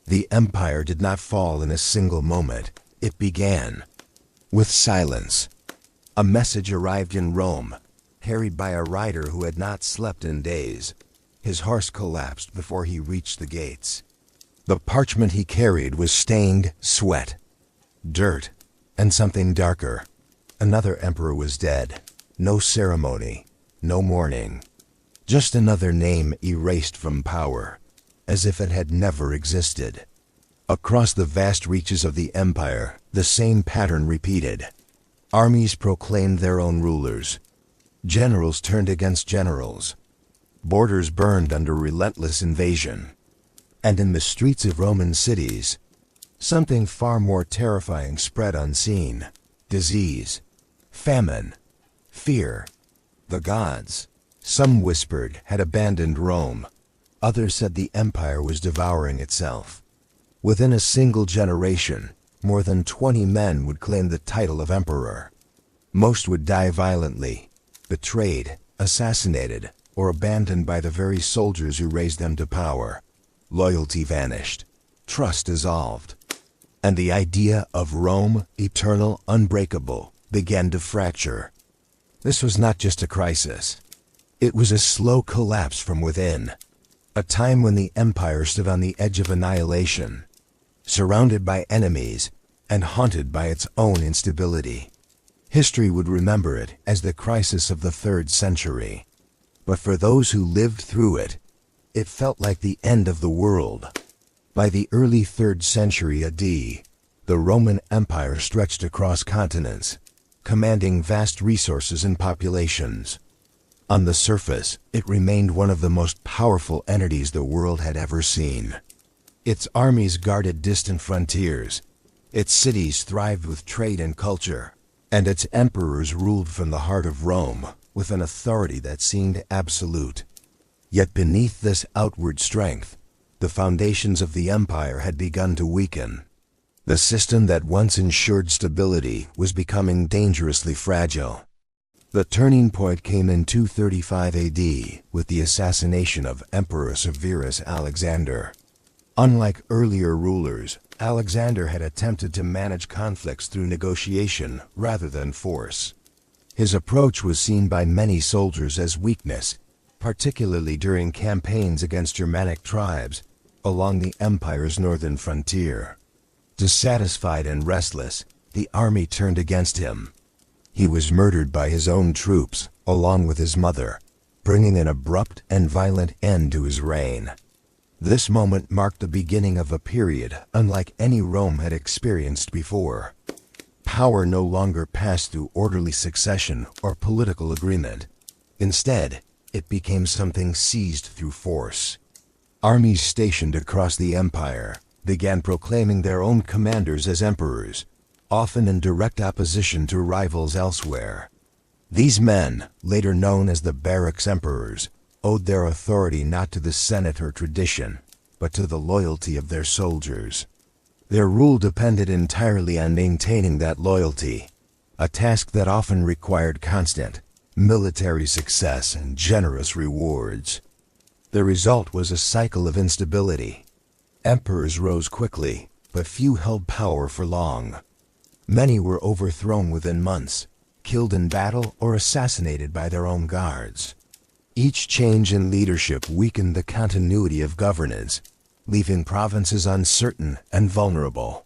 The empire did not fall in a single moment. It began with silence. A message arrived in Rome, carried by a rider who had not slept in days. His horse collapsed before he reached the gates. The parchment he carried was stained sweat, dirt, and something darker. Another emperor was dead. No ceremony, no mourning. Just another name erased from power, as if it had never existed. Across the vast reaches of the empire, the same pattern repeated. Armies proclaimed their own rulers. Generals turned against generals. Borders burned under relentless invasion. And in the streets of Roman cities, something far more terrifying spread unseen. Disease, famine, fear. The gods, some whispered, had abandoned Rome. Others said the empire was devouring itself. Within a single generation, more than 20 men would claim the title of emperor. Most would die violently, betrayed, assassinated, or abandoned by the very soldiers who raised them to power. Loyalty vanished, trust dissolved, and the idea of Rome, eternal, unbreakable, began to fracture. This was not just a crisis. It was a slow collapse from within. A time when the empire stood on the edge of annihilation, surrounded by enemies and haunted by its own instability. History would remember it as the crisis of the 3rd century. But for those who lived through it, it felt like the end of the world. By the early 3rd century AD, the Roman Empire stretched across continents, commanding vast resources and populations. On the surface, it remained one of the most powerful entities the world had ever seen. Its armies guarded distant frontiers, its cities thrived with trade and culture, and its emperors ruled from the heart of Rome with an authority that seemed absolute. Yet beneath this outward strength, the foundations of the empire had begun to weaken. The system that once ensured stability was becoming dangerously fragile. The turning point came in 235 AD with the assassination of Emperor Severus Alexander. Unlike earlier rulers, Alexander had attempted to manage conflicts through negotiation rather than force. His approach was seen by many soldiers as weakness, particularly during campaigns against Germanic tribes along the empire's northern frontier. Dissatisfied and restless, the army turned against him. He was murdered by his own troops, along with his mother, bringing an abrupt and violent end to his reign. This moment marked the beginning of a period unlike any Rome had experienced before. Power no longer passed through orderly succession or political agreement. Instead, it became something seized through force. Armies stationed across the empire began proclaiming their own commanders as emperors, often in direct opposition to rivals elsewhere. These men, later known as the barracks emperors, owed their authority not to the Senate or tradition, but to the loyalty of their soldiers. Their rule depended entirely on maintaining that loyalty, a task that often required constant military success and generous rewards. The result was a cycle of instability. Emperors rose quickly, but few held power for long. Many were overthrown within months, killed in battle or assassinated by their own guards. Each change in leadership weakened the continuity of governance, leaving provinces uncertain and vulnerable.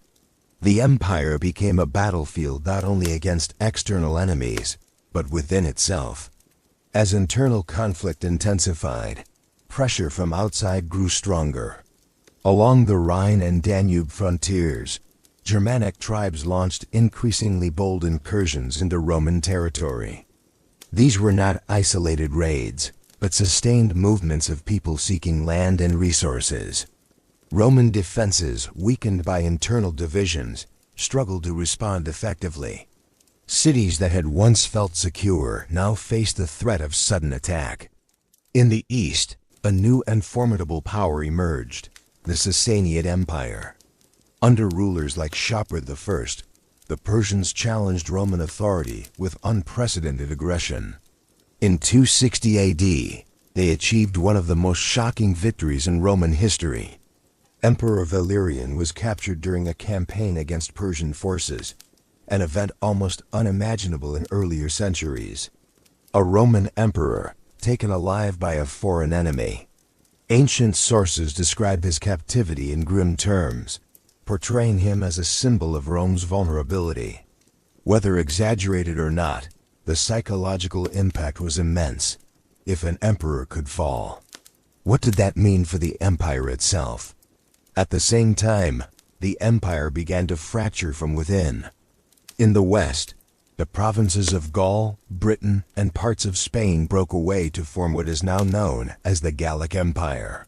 The empire became a battlefield not only against external enemies, but within itself. As internal conflict intensified, pressure from outside grew stronger. Along the Rhine and Danube frontiers, Germanic tribes launched increasingly bold incursions into Roman territory. These were not isolated raids, but sustained movements of people seeking land and resources. Roman defenses, weakened by internal divisions, struggled to respond effectively. Cities that had once felt secure now faced the threat of sudden attack. In the east, a new and formidable power emerged, the Sassanian Empire. Under rulers like Shapur I, the Persians challenged Roman authority with unprecedented aggression. In 260 AD, they achieved one of the most shocking victories in Roman history. Emperor Valerian was captured during a campaign against Persian forces, an event almost unimaginable in earlier centuries. A Roman emperor, taken alive by a foreign enemy. Ancient sources describe his captivity in grim terms, portraying him as a symbol of Rome's vulnerability. Whether exaggerated or not, the psychological impact was immense. If an emperor could fall, what did that mean for the empire itself? At the same time, the empire began to fracture from within. In the west, the provinces of Gaul, Britain, and parts of Spain broke away to form what is now known as the Gallic Empire.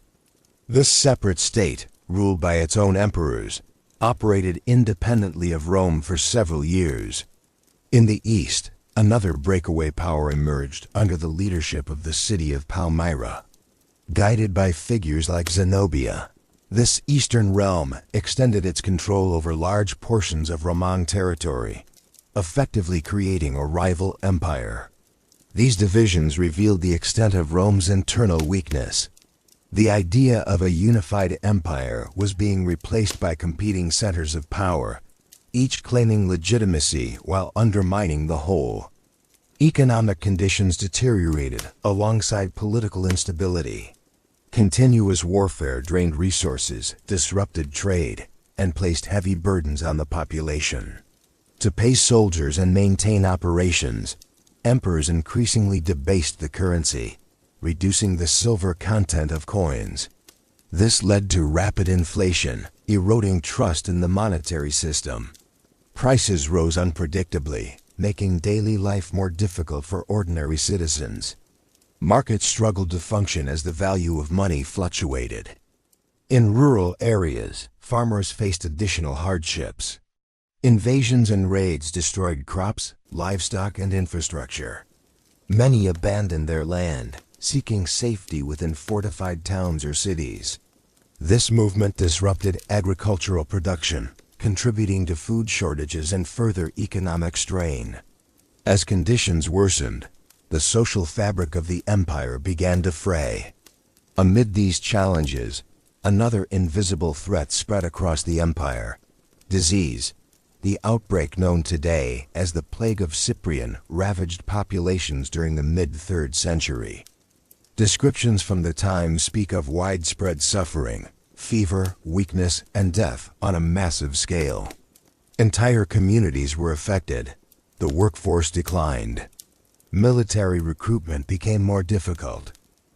This separate state, ruled by its own emperors, operated independently of Rome for several years. In the east, another breakaway power emerged under the leadership of the city of Palmyra. Guided by figures like Zenobia, this eastern realm extended its control over large portions of Roman territory, effectively creating a rival empire. These divisions revealed the extent of Rome's internal weakness. The idea of a unified empire was being replaced by competing centers of power, each claiming legitimacy while undermining the whole. Economic conditions deteriorated alongside political instability. Continuous warfare drained resources, disrupted trade, and placed heavy burdens on the population. To pay soldiers and maintain operations, emperors increasingly debased the currency, reducing the silver content of coins. This led to rapid inflation, eroding trust in the monetary system. Prices rose unpredictably, making daily life more difficult for ordinary citizens. Markets struggled to function as the value of money fluctuated. In rural areas, farmers faced additional hardships. Invasions and raids destroyed crops, livestock, and infrastructure. Many abandoned their land, seeking safety within fortified towns or cities. This movement disrupted agricultural production, contributing to food shortages and further economic strain. As conditions worsened, the social fabric of the empire began to fray. Amid these challenges, another invisible threat spread across the empire: disease. The outbreak known today as the Plague of Cyprian ravaged populations during the mid-3rd century. Descriptions from the time speak of widespread suffering, fever, weakness, and death on a massive scale. Entire communities were affected. The workforce declined. Military recruitment became more difficult.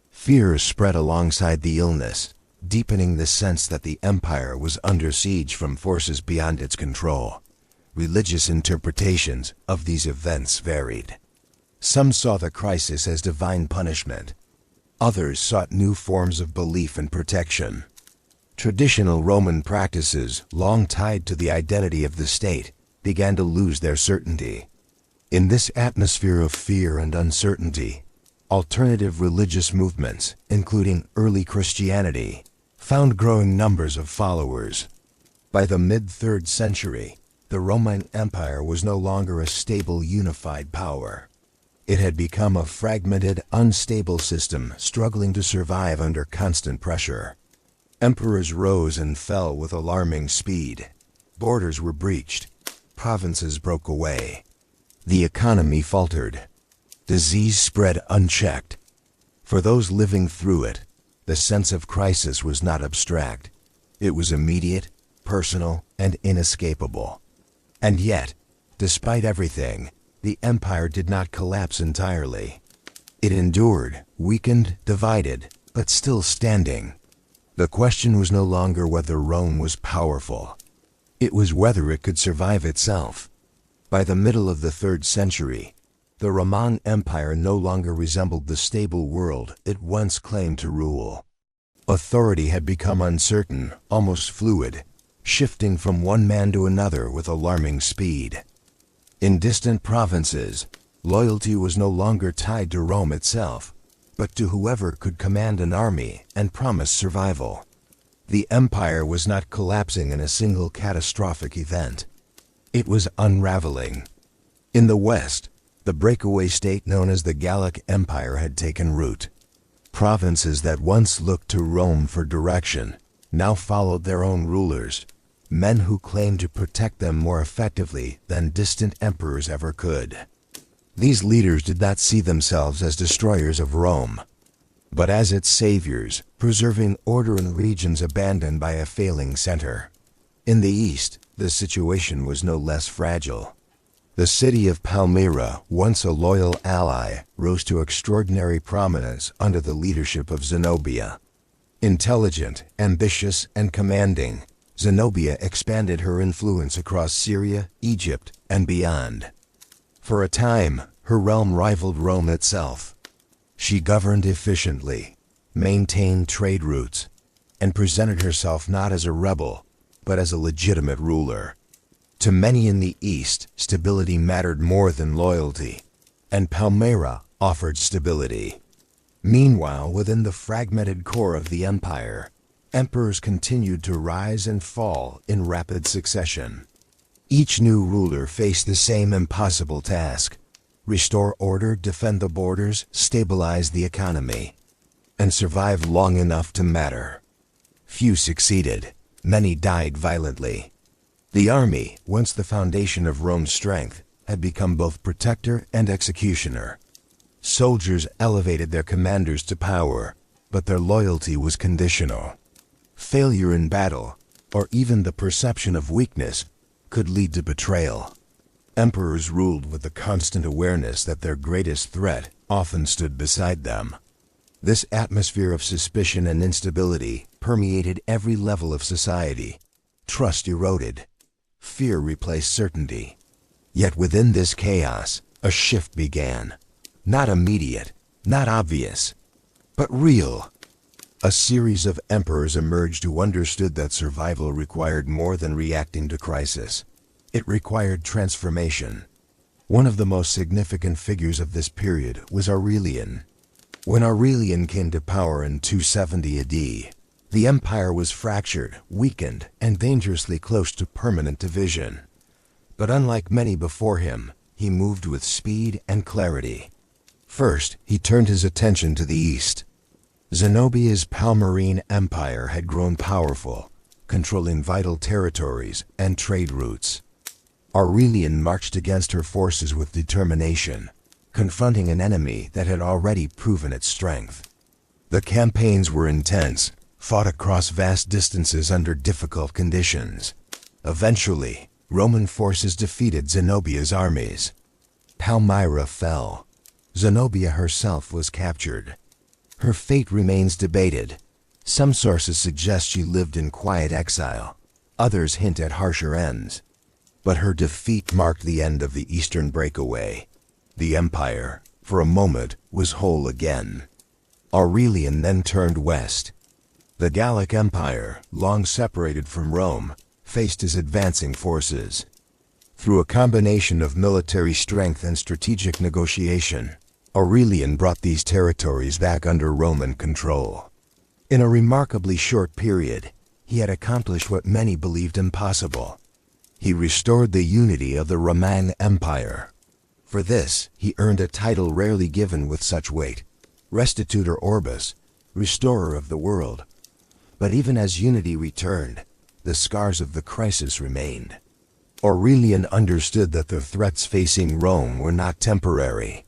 Fear spread alongside the illness, deepening the sense that the empire was under siege from forces beyond its control. Religious interpretations of these events varied. Some saw the crisis as divine punishment. Others sought new forms of belief and protection. Traditional Roman practices, long tied to the identity of the state, began to lose their certainty. In this atmosphere of fear and uncertainty, alternative religious movements, including early Christianity, found growing numbers of followers. By the mid-3rd century, the Roman Empire was no longer a stable, unified power. It had become a fragmented, unstable system struggling to survive under constant pressure. Emperors rose and fell with alarming speed. Borders were breached. Provinces broke away. The economy faltered. Disease spread unchecked. For those living through it, the sense of crisis was not abstract. It was immediate, personal, and inescapable. And yet, despite everything, the empire did not collapse entirely. It endured, weakened, divided, but still standing. The question was no longer whether Rome was powerful. It was whether it could survive itself. By the middle of the 3rd century, the Roman Empire no longer resembled the stable world it once claimed to rule. Authority had become uncertain, almost fluid, shifting from one man to another with alarming speed. In distant provinces, loyalty was no longer tied to Rome itself, but to whoever could command an army and promise survival. The empire was not collapsing in a single catastrophic event. It was unraveling. In the west, the breakaway state known as the Gallic Empire had taken root. Provinces that once looked to Rome for direction, now followed their own rulers, men who claimed to protect them more effectively than distant emperors ever could. These leaders did not see themselves as destroyers of Rome, but as its saviors, preserving order in regions abandoned by a failing center. In the east, the situation was no less fragile. The city of Palmyra, once a loyal ally, rose to extraordinary prominence under the leadership of Zenobia. Intelligent, ambitious, and commanding, Zenobia expanded her influence across Syria, Egypt, and beyond. For a time, her realm rivaled Rome itself. She governed efficiently, maintained trade routes, and presented herself not as a rebel, but as a legitimate ruler. To many in the East, stability mattered more than loyalty, and Palmyra offered stability. Meanwhile, within the fragmented core of the empire, emperors continued to rise and fall in rapid succession. Each new ruler faced the same impossible task: restore order, defend the borders, stabilize the economy, and survive long enough to matter. Few succeeded. Many died violently. The army, once the foundation of Rome's strength, had become both protector and executioner. Soldiers elevated their commanders to power, but their loyalty was conditional. Failure in battle, or even the perception of weakness, could lead to betrayal. Emperors ruled with the constant awareness that their greatest threat often stood beside them. This atmosphere of suspicion and instability permeated every level of society. Trust eroded. Fear replaced certainty. Yet within this chaos, a shift began. Not immediate, not obvious, but real. A series of emperors emerged who understood that survival required more than reacting to crisis. It required transformation. One of the most significant figures of this period was Aurelian. When Aurelian came to power in 270 AD, the empire was fractured, weakened, and dangerously close to permanent division. But unlike many before him, he moved with speed and clarity. First, he turned his attention to the east. Zenobia's Palmyrene Empire had grown powerful, controlling vital territories and trade routes. Aurelian marched against her forces with determination, confronting an enemy that had already proven its strength. The campaigns were intense, fought across vast distances under difficult conditions. Eventually, Roman forces defeated Zenobia's armies. Palmyra fell. Zenobia herself was captured. Her fate remains debated. Some sources suggest she lived in quiet exile. Others hint at harsher ends. But her defeat marked the end of the Eastern breakaway. The empire, for a moment, was whole again. Aurelian then turned west. The Gallic Empire, long separated from Rome, faced his advancing forces. Through a combination of military strength and strategic negotiation, Aurelian brought these territories back under Roman control. In a remarkably short period, he had accomplished what many believed impossible. He restored the unity of the Roman Empire. For this, he earned a title rarely given with such weight: Restitutor Orbis, Restorer of the World. But even as unity returned, the scars of the crisis remained. Aurelian understood that the threats facing Rome were not temporary.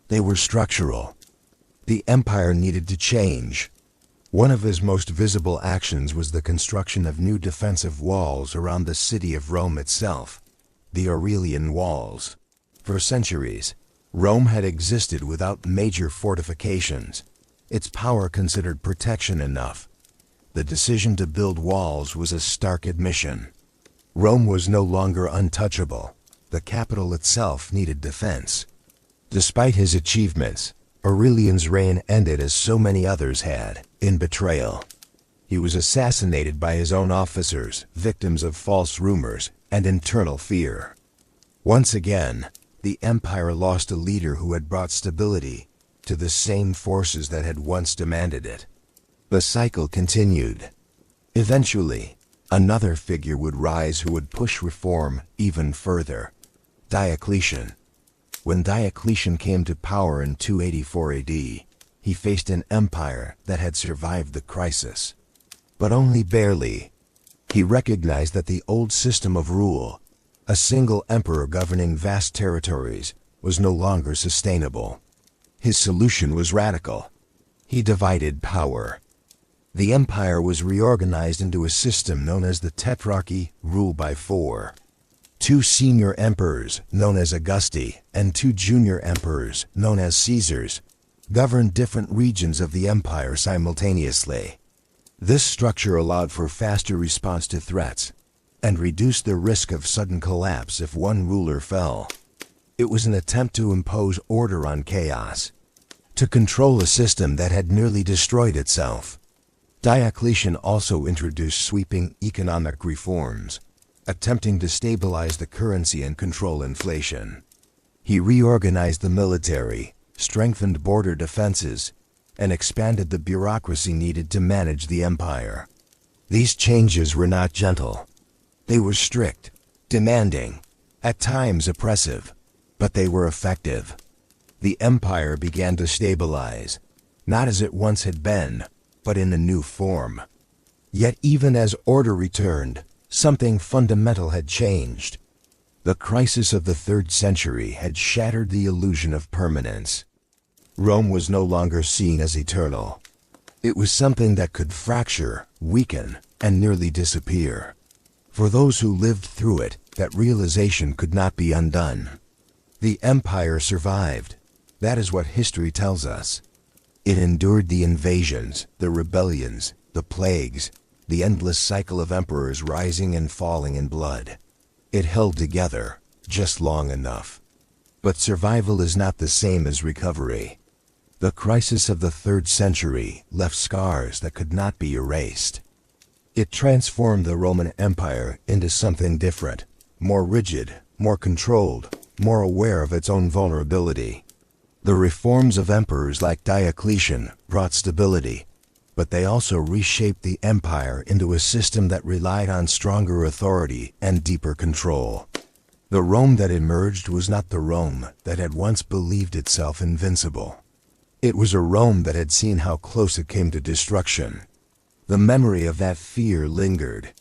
They were structural. The empire needed to change. One of his most visible actions was the construction of new defensive walls around the city of Rome itself, the Aurelian Walls. For centuries, Rome had existed without major fortifications, its power considered protection enough. The decision to build walls was a stark admission. Rome was no longer untouchable. The capital itself needed defense. Despite his achievements, Aurelian's reign ended as so many others had, in betrayal. He was assassinated by his own officers, victims of false rumors and internal fear. Once again, the empire lost a leader who had brought stability to the same forces that had once demanded it. The cycle continued. Eventually, another figure would rise who would push reform even further: Diocletian. When Diocletian came to power in 284 AD, he faced an empire that had survived the crisis. but only barely. He recognized that the old system of rule, a single emperor governing vast territories, was no longer sustainable. His solution was radical. He divided power. The empire was reorganized into a system known as the Tetrarchy, ruled by four. Two senior emperors, known as Augusti, and two junior emperors, known as Caesars, governed different regions of the empire simultaneously. This structure allowed for faster response to threats and reduced the risk of sudden collapse if one ruler fell. It was an attempt to impose order on chaos, to control a system that had nearly destroyed itself. Diocletian also introduced sweeping economic reforms, attempting to stabilize the currency and control inflation. He reorganized the military, strengthened border defenses, and expanded the bureaucracy needed to manage the empire. These changes were not gentle. They were strict, demanding, at times oppressive, but they were effective. The empire began to stabilize, not as it once had been, but in a new form. Yet even as order returned, something fundamental had changed. The crisis of the 3rd century had shattered the illusion of permanence. Rome was no longer seen as eternal. It was something that could fracture, weaken, and nearly disappear. For those who lived through it, that realization could not be undone. The empire survived. That is what history tells us. It endured the invasions, the rebellions, the plagues, the endless cycle of emperors rising and falling in blood. It held together, just long enough. But survival is not the same as recovery. The crisis of the 3rd century left scars that could not be erased. It transformed the Roman Empire into something different, more rigid, more controlled, more aware of its own vulnerability. The reforms of emperors like Diocletian brought stability, but they also reshaped the empire into a system that relied on stronger authority and deeper control. The Rome that emerged was not the Rome that had once believed itself invincible. It was a Rome that had seen how close it came to destruction. The memory of that fear lingered,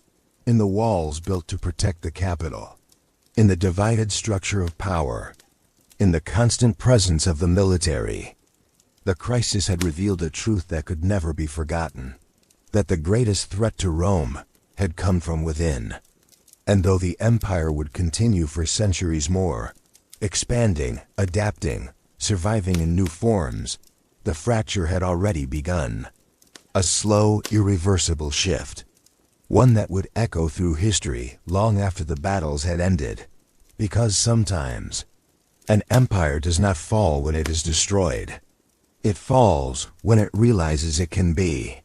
in the walls built to protect the capital, in the divided structure of power, in the constant presence of the military. The crisis had revealed a truth that could never be forgotten, that the greatest threat to Rome had come from within. And though the empire would continue for centuries more, expanding, adapting, surviving in new forms, the fracture had already begun. A slow, irreversible shift. One that would echo through history long after the battles had ended. Because sometimes, an empire does not fall when it is destroyed. It falls when it realizes it can be.